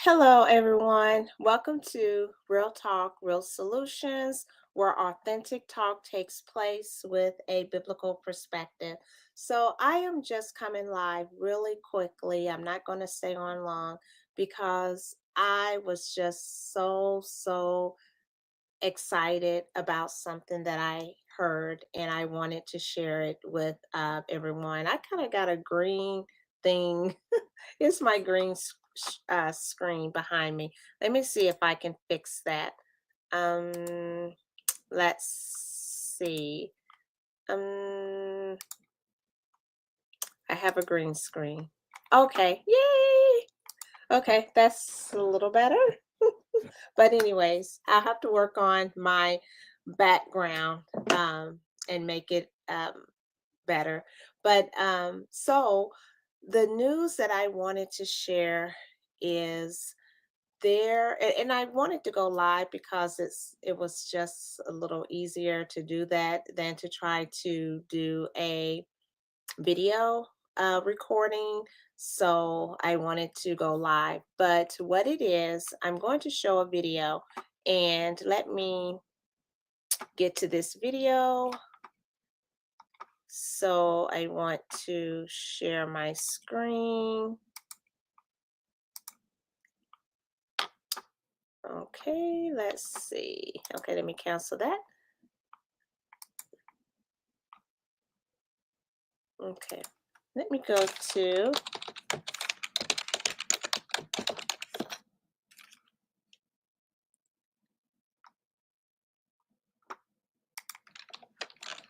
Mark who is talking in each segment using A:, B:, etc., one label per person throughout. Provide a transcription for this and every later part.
A: Hello, everyone. Welcome to Real Talk, Real Solutions, where authentic talk takes place with a biblical perspective. So, I am just coming live really quickly. I'm not going to stay on long because I was just so excited about something that I heard and I wanted to share it with everyone. I kind of got a green thing. It's my green screen behind me. Let me see if I can fix that. Um, let's see. Um, I have a green screen. Okay, yay! Okay, that's a little better. But anyways, I'll have to work on my background and make it better. But so the news that I wanted to share is and I wanted to go live because it was just a little easier to do that than to try to do a video recording. So I wanted to go live. But what it is, I'm going to show a video, and let me get to this video. So I want to share my screen. Okay, let's see. Okay, let me cancel that. Okay, let me go to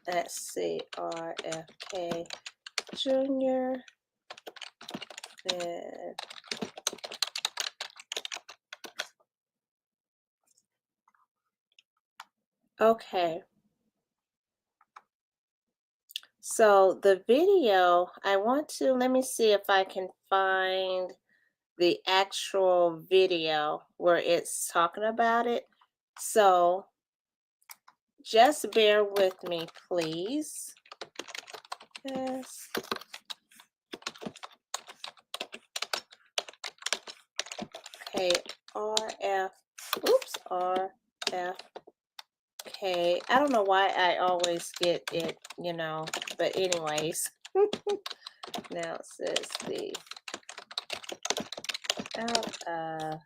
A: let's see, RFK Jr. and okay. So the video, let me see if I can find the actual video where it's talking about it. So just bear with me, please. Yes. Okay, RFK. I don't know why I always get it, but anyways. Now it says the out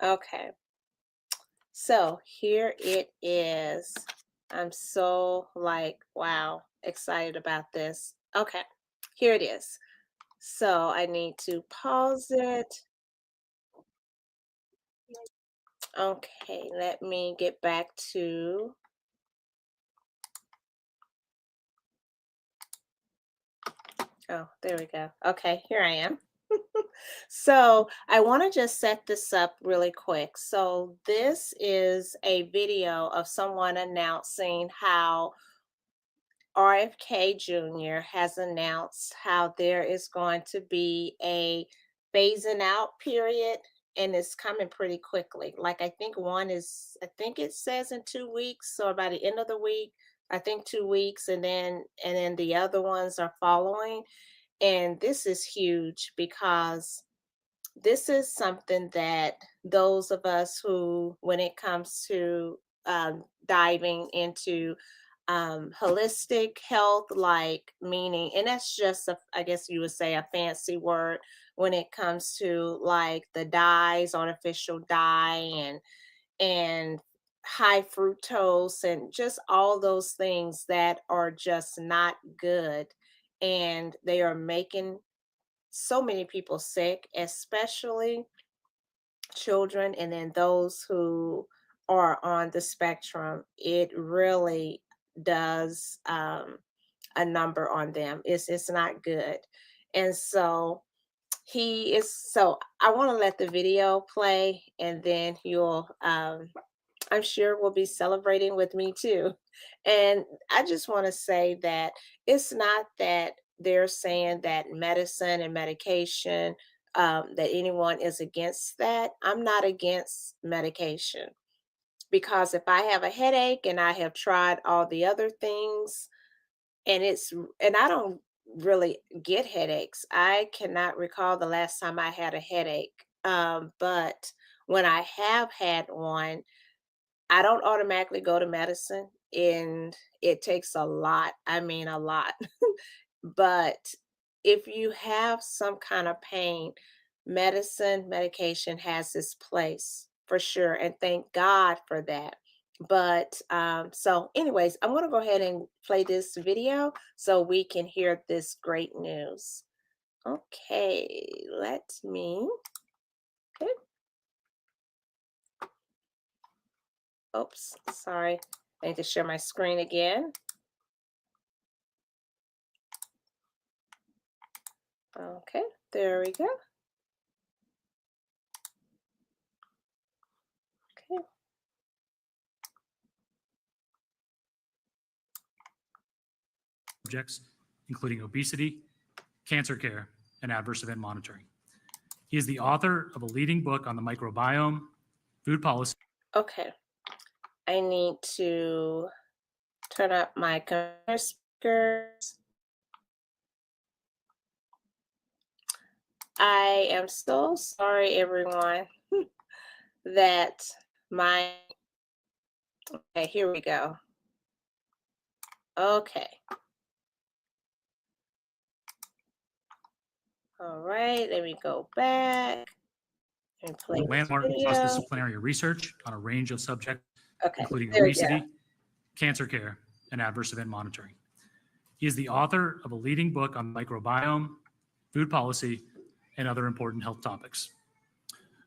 A: okay. So here it is. I'm so wow, excited about this. Okay, here it is. So I need to pause it. Okay, let me get back to oh, there we go. Okay, here I am. So I want to just set this up really quick. So this is a video of someone announcing how RFK Jr. has announced how there is going to be a phasing out period, and it's coming pretty quickly. Like I think it says in 2 weeks, so by the end of the week, I think 2 weeks, and then the other ones are following. And this is huge because this is something that those of us who, when it comes to diving into holistic health, like meaning, and that's just, I guess you would say, a fancy word when it comes to like the dyes, artificial dye, and high fructose, and just all those things that are just not good. And they are making so many people sick, especially children, and then those who are on the spectrum. It really does a number on them. It's not good. And so he is so I want to let the video play and then you'll I'm sure will be celebrating with me too. And I just want to say that it's not that they're saying that medicine and medication, that anyone is against that. I'm not against medication because if I have a headache and I have tried all the other things and I don't really get headaches. I cannot recall the last time I had a headache. But when I have had one, I don't automatically go to medicine, and it takes a lot, I mean, a lot. But if you have some kind of pain, medication has its place for sure, and thank God for that. But so, anyways, I'm going to go ahead and play this video so we can hear this great news. Okay, let me. Okay. Oops, sorry. I need to share my screen again. Okay, there we go. Okay.
B: Subjects, including obesity, cancer care, and adverse event monitoring. He is the author of a leading book on the microbiome, food policy.
A: Okay. I need to turn up my computer speakers. I am so sorry, everyone, that my. Okay, here we go. Okay. All right, let me go back and play this
B: Landmark
A: video.
B: cross-disciplinary research on a range of subjects,
A: Okay,
B: including
A: there we go.
B: obesity, cancer care, and adverse event monitoring. He is the author of a leading book on microbiome, food policy, and other important health topics.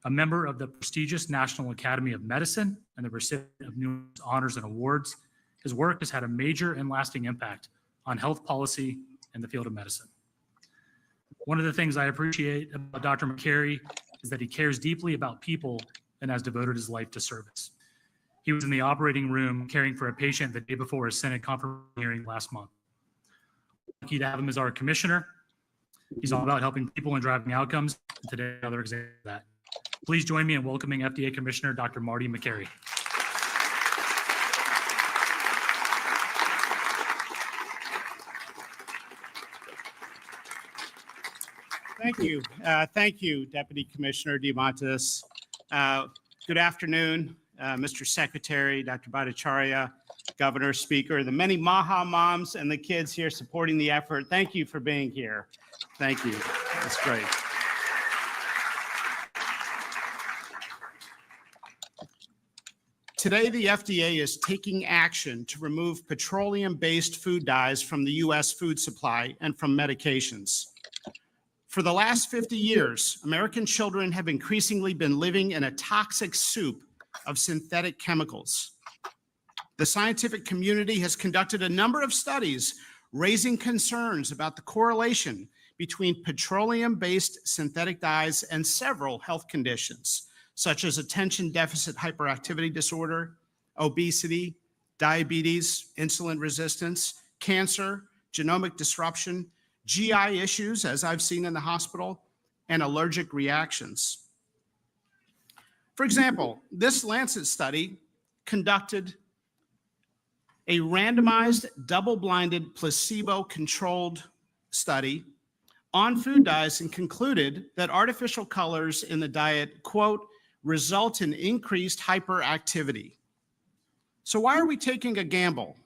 B: A member of the prestigious National Academy of Medicine and the recipient of numerous honors and awards, his work has had a major and lasting impact on health policy and the field of medicine. One of the things I appreciate about Dr. McCary is that he cares deeply about people and has devoted his life to service. He was in the operating room caring for a patient the day before his Senate confirmation hearing last month. Lucky to have him as our commissioner. He's all about helping people and driving outcomes, and today another example of that. Please join me in welcoming FDA Commissioner Dr. Marty McCary.
C: Thank you. Thank you, Deputy Commissioner DeMontis. Good afternoon, Mr. Secretary, Dr. Bhattacharya, Governor, Speaker, the many Maha moms and the kids here supporting the effort. Thank you for being here. Thank you. That's great. Today, the FDA is taking action to remove petroleum-based food dyes from the U.S. food supply and from medications. For the last 50 years, American children have increasingly been living in a toxic soup of synthetic chemicals. The scientific community has conducted a number of studies raising concerns about the correlation between petroleum-based synthetic dyes and several health conditions, such as attention deficit hyperactivity disorder, obesity, diabetes, insulin resistance, cancer, genomic disruption, GI issues, as I've seen in the hospital, and allergic reactions. For example, this Lancet study conducted a randomized, double-blinded, placebo-controlled study on food dyes and concluded that artificial colors in the diet, quote, result in increased hyperactivity. So why are we taking a gamble?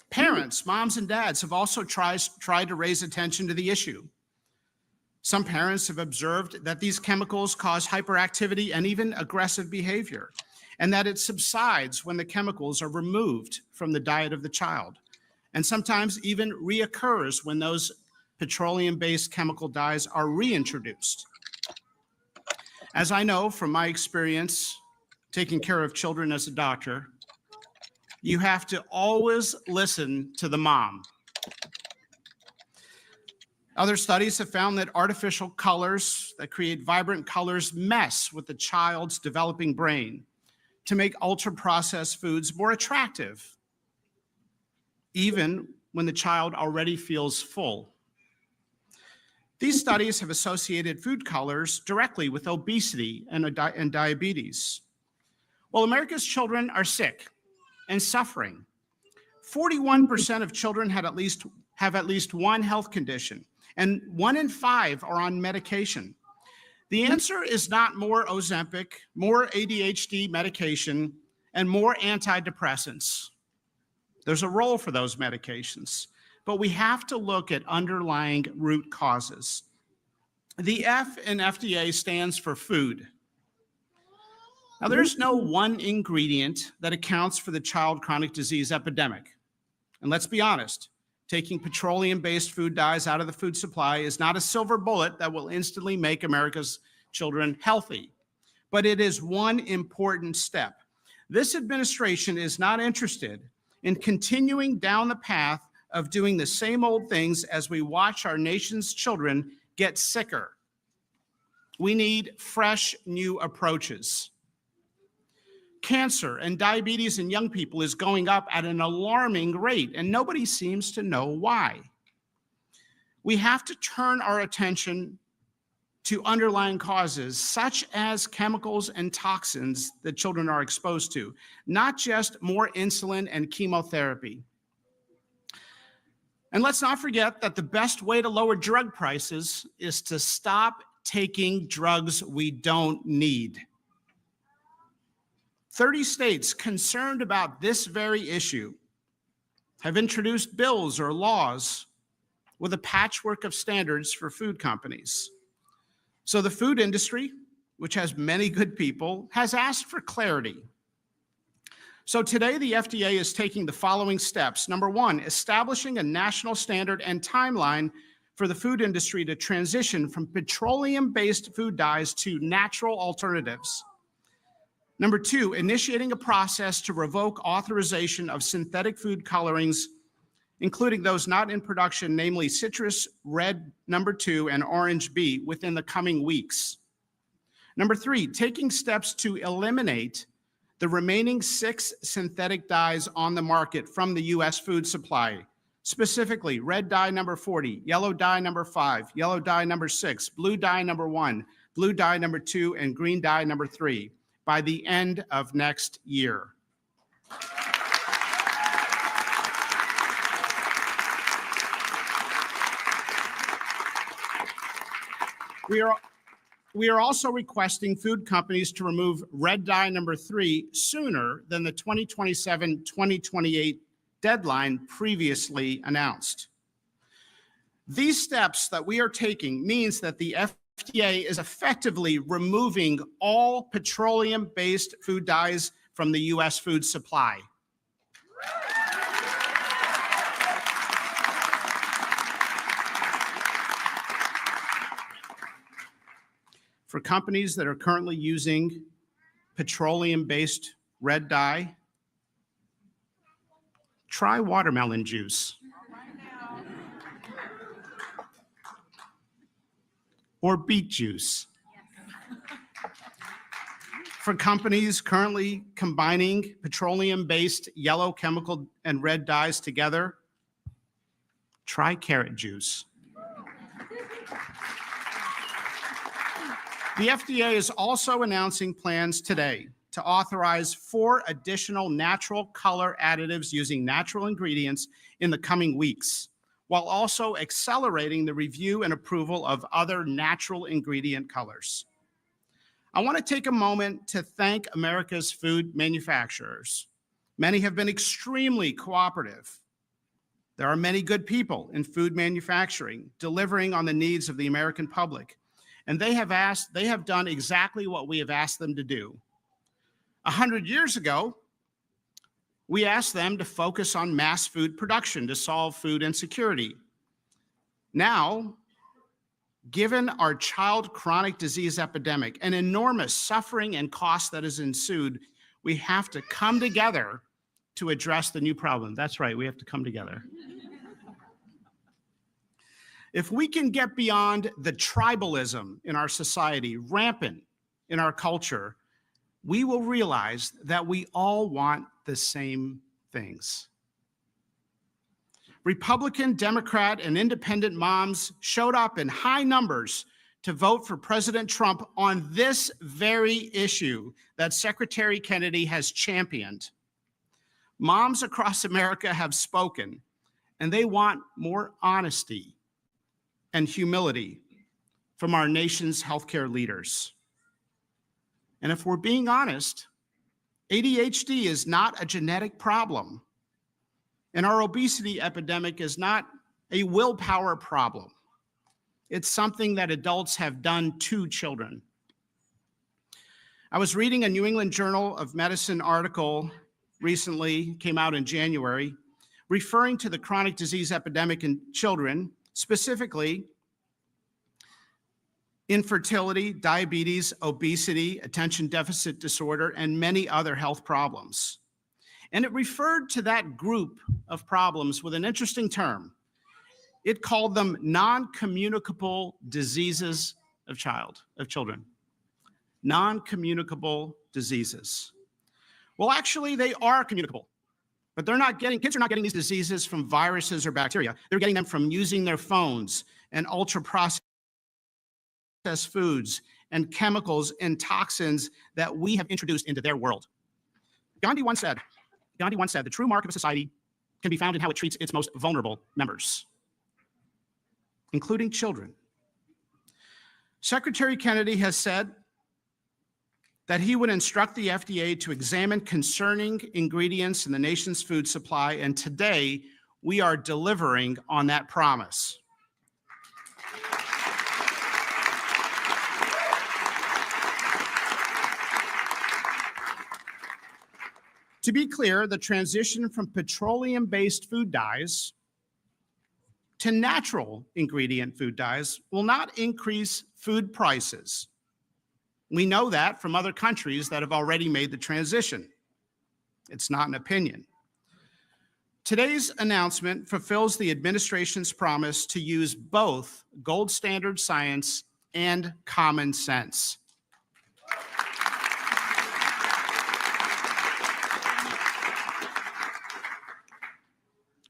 C: Parents, moms and dads, have also tried to raise attention to the issue. Some parents have observed that these chemicals cause hyperactivity and even aggressive behavior, and that it subsides when the chemicals are removed from the diet of the child, and sometimes even reoccurs when those petroleum-based chemical dyes are reintroduced. As I know from my experience taking care of children as a doctor, you have to always listen to the mom. Other studies have found that artificial colors that create vibrant colors mess with the child's developing brain to make ultra-processed foods more attractive, even when the child already feels full. These studies have associated food colors directly with obesity and diabetes. While America's children are sick and suffering, 41% of children have at least one health condition, and 1 in 5 are on medication. The answer is not more Ozempic, more ADHD medication, and more antidepressants. There's a role for those medications, but we have to look at underlying root causes. The F in FDA stands for food. Now, there's no one ingredient that accounts for the child chronic disease epidemic. And let's be honest, taking petroleum-based food dyes out of the food supply is not a silver bullet that will instantly make America's children healthy, but it is one important step. This administration is not interested in continuing down the path of doing the same old things as we watch our nation's children get sicker. We need fresh, new approaches. Cancer and diabetes in young people is going up at an alarming rate, and nobody seems to know why. We have to turn our attention to underlying causes, such as chemicals and toxins that children are exposed to, not just more insulin and chemotherapy. And let's not forget that the best way to lower drug prices is to stop taking drugs we don't need. 30 states concerned about this very issue have introduced bills or laws with a patchwork of standards for food companies. So the food industry, which has many good people, has asked for clarity. So today, the FDA is taking the following steps. Number one, establishing a national standard and timeline for the food industry to transition from petroleum-based food dyes to natural alternatives. Number two, initiating a process to revoke authorization of synthetic food colorings, including those not in production, namely citrus red number 2 and orange B, within the coming weeks. Number three, taking steps to eliminate the remaining 6 synthetic dyes on the market from the U.S. food supply, specifically red dye number 40, yellow dye number 5, yellow dye number 6, blue dye number 1, blue dye number 2, and green dye number 3 by the end of next year. We are also requesting food companies to remove red dye number 3 sooner than the 2027-2028 deadline previously announced. These steps that we are taking means that the FDA is effectively removing all petroleum-based food dyes from the U.S. food supply. For companies that are currently using petroleum-based red dye, try watermelon juice. Or beet juice. For companies currently combining petroleum-based yellow chemical and red dyes together, try carrot juice. The FDA is also announcing plans today to authorize 4 additional natural color additives using natural ingredients in the coming weeks, while also accelerating the review and approval of other natural ingredient colors. I want to take a moment to thank America's food manufacturers. Many have been extremely cooperative. There are many good people in food manufacturing delivering on the needs of the American public. And they have done exactly what we have asked them to do. 100 years ago, we asked them to focus on mass food production to solve food insecurity. Now, given our child chronic disease epidemic and enormous suffering and cost that has ensued, we have to come together to address the new problem. That's right, we have to come together. If we can get beyond the tribalism in our society, rampant in our culture, we will realize that we all want the same things. Republican, Democrat, and independent moms showed up in high numbers to vote for President Trump on this very issue that Secretary Kennedy has championed. Moms across America have spoken, and they want more honesty and humility from our nation's healthcare leaders. And if we're being honest, ADHD is not a genetic problem, and our obesity epidemic is not a willpower problem. It's something that adults have done to children. I was reading a New England Journal of Medicine article recently, came out in January, referring to the chronic disease epidemic in children, specifically infertility, diabetes, obesity, attention deficit disorder, and many other health problems. And it referred to that group of problems with an interesting term. It called them non-communicable diseases of children. Non-communicable diseases. Well, actually, they are communicable, but kids are not getting these diseases from viruses or bacteria. They're getting them from using their phones and ultra-processed foods and chemicals and toxins that we have introduced into their world. Gandhi once said, the true mark of a society can be found in how it treats its most vulnerable members, including children. Secretary Kennedy has said that he would instruct the FDA to examine concerning ingredients in the nation's food supply, and today we are delivering on that promise. To be clear, the transition from petroleum-based food dyes to natural ingredient food dyes will not increase food prices. We know that from other countries that have already made the transition. It's not an opinion. Today's announcement fulfills the administration's promise to use both gold standard science and common sense.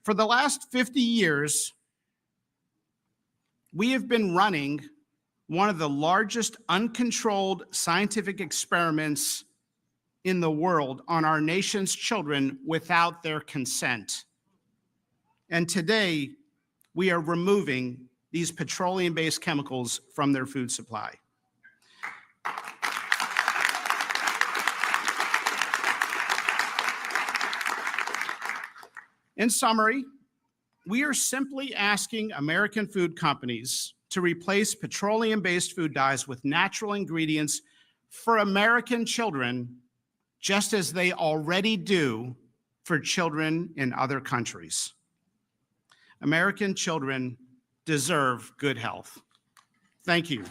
C: For the last 50 years, we have been running one of the largest uncontrolled scientific experiments in the world on our nation's children without their consent. And today, we are removing these petroleum-based chemicals from their food supply. In summary, we are simply asking American food companies to replace petroleum-based food dyes with natural ingredients for American children, just as they already do for children in other countries. American children deserve good health. Thank you.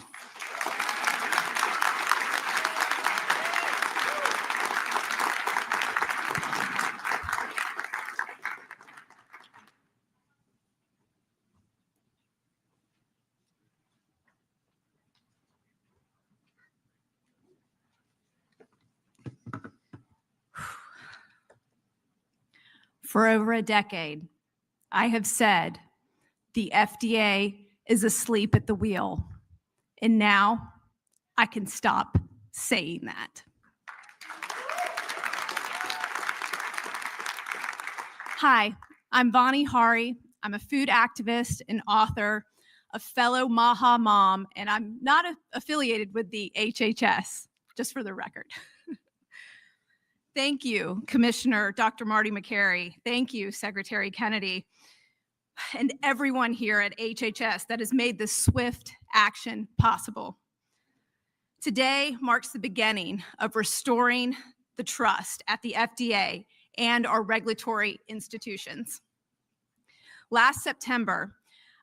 D: For over a decade, I have said the FDA is asleep at the wheel, and now I can stop saying that. Hi, I'm Vani Hari. I'm a food activist and author, a fellow Maha mom, and I'm not affiliated with the HHS, just for the record. Thank you, Commissioner Dr. Marty McCary. Thank you, Secretary Kennedy, and everyone here at HHS that has made this swift action possible. Today marks the beginning of restoring the trust at the FDA and our regulatory institutions. Last September,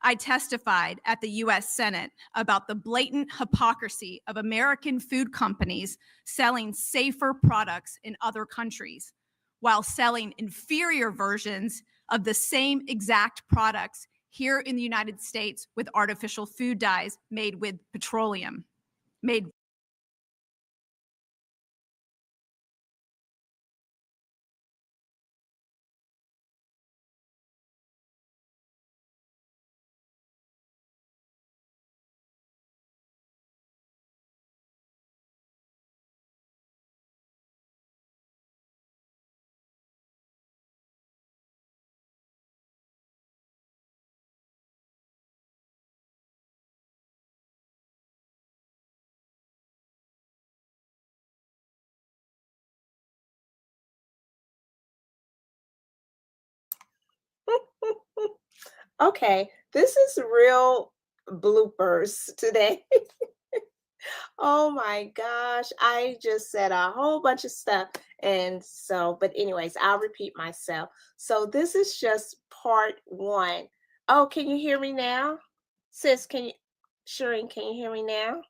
D: I testified at the US Senate about the blatant hypocrisy of American food companies selling safer products in other countries while selling inferior versions of the same exact products here in the United States with artificial food dyes made with petroleum, made
A: Okay, this is real bloopers today. Oh my gosh, I just said a whole bunch of stuff. And so, but anyways, I'll repeat myself. So this is just part one. Oh, can you hear me now? Sis, can you, Shireen, can you hear me now?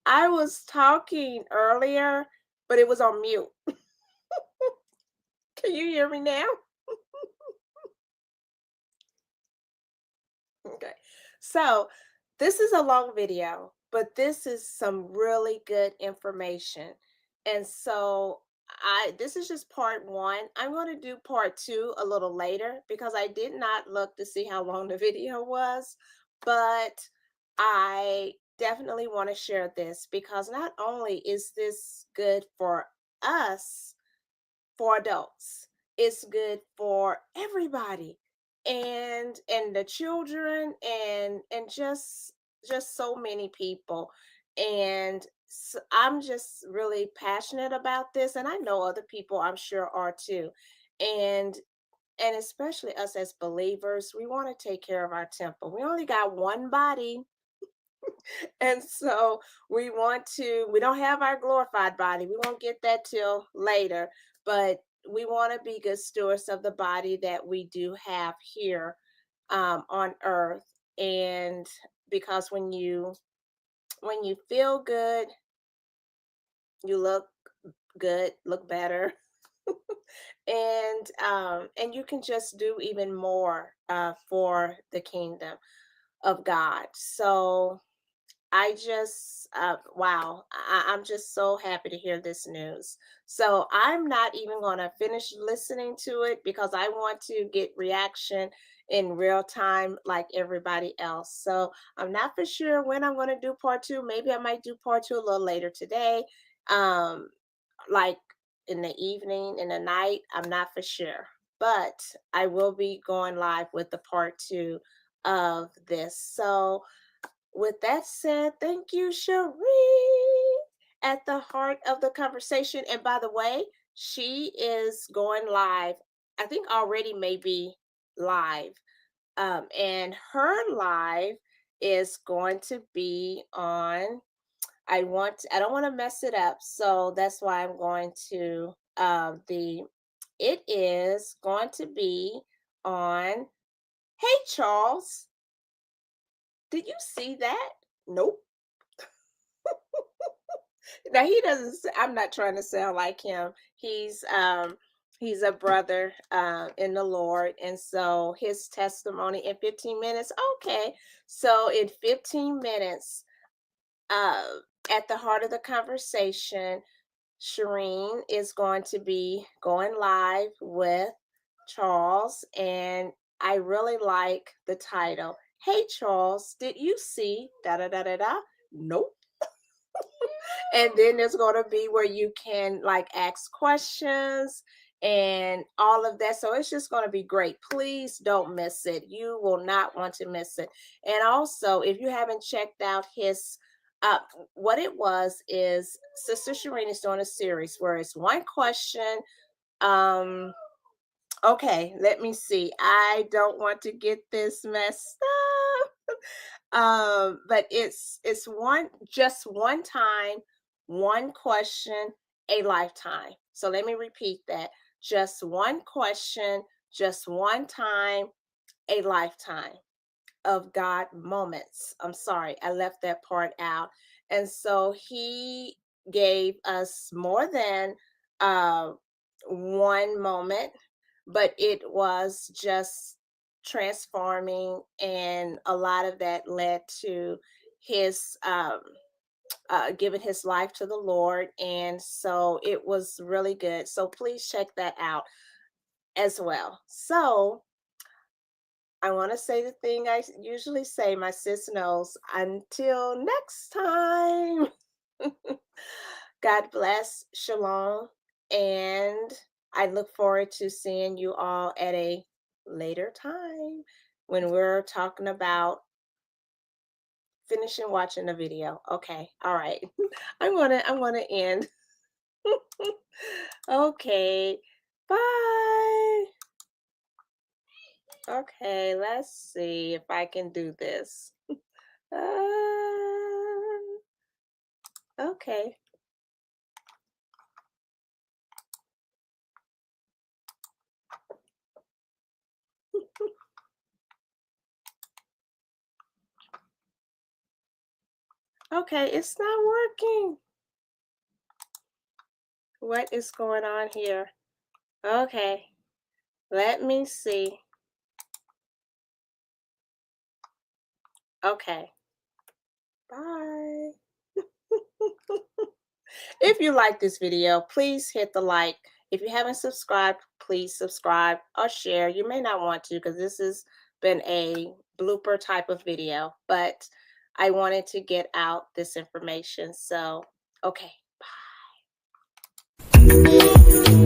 A: I was talking earlier, but it was on mute. Can you hear me now? Okay. So this is a long video, but this is some really good information. And so this is just part one. I'm going to do part two a little later because I did not look to see how long the video was, but I definitely want to share this because not only is this good for us, for adults. It's good for everybody and the children and just so many people. And I'm just really passionate about this and I know other people I'm sure are too. And and especially us as believers, we want to take care of our temple. We only got one body and so we don't have our glorified body. We won't get that till later, but we want to be good stewards of the body that we do have here on earth. And because when you feel good, you look good, look better. And you can just do even more for the kingdom of God. So I just, wow, I'm just so happy to hear this news. So I'm not even going to finish listening to it because I want to get reaction in real time like everybody else. So I'm not for sure when I'm going to do part two. Maybe I might do part two a little later today, um, like in the evening, in the night. I'm not for sure. But I will be going live with the part two of this. So, with that said, thank you, Cherie, at the heart of the conversation. And by the way, she is going live, I think already maybe live. And her live is going to be on, I don't want to mess it up. So that's why I'm going to, it is going to be on, hey, Charles, did you see that? Nope. Now he doesn't I'm not trying to sound like him. He's a brother in the Lord, and so his testimony in 15 minutes. Okay. So in 15 minutes, uh at the heart of the conversation, Shireen is going to be going live with Charles, and I really like the title. Hey Charles, did you see da da da da da? Nope. And then there's going to be where you can like ask questions and all of that. So it's just going to be great. Please don't miss it. You will not want to miss it. And also, if you haven't checked out his what it was is Sister Shireen is doing a series where it's one question. um okay, let me see, I don't want to get this messed up. But it's one, just one time, one question, a lifetime. So let me repeat that. Just one question, just one time, a lifetime of God moments. I'm sorry, I left that part out. And so he gave us more than uh one moment, but it was just transforming, and a lot of that led to his giving his life to the Lord, and so it was really good. So please check that out as well. So I want to say the thing I usually say, my sis knows. Until next time, God bless, shalom, and I look forward to seeing you all at a later time when we're talking about finishing watching the video. Okay, all right. I'm gonna end. Okay, bye. Okay, let's see if I can do this. Okay. Okay, it's not working. What is going on here? Okay, let me see. Okay, bye. If you like this video, please hit the like. If you haven't subscribed, please subscribe or share. You may not want to because this has been a blooper type of video, but I wanted to get out this information. So, okay, bye.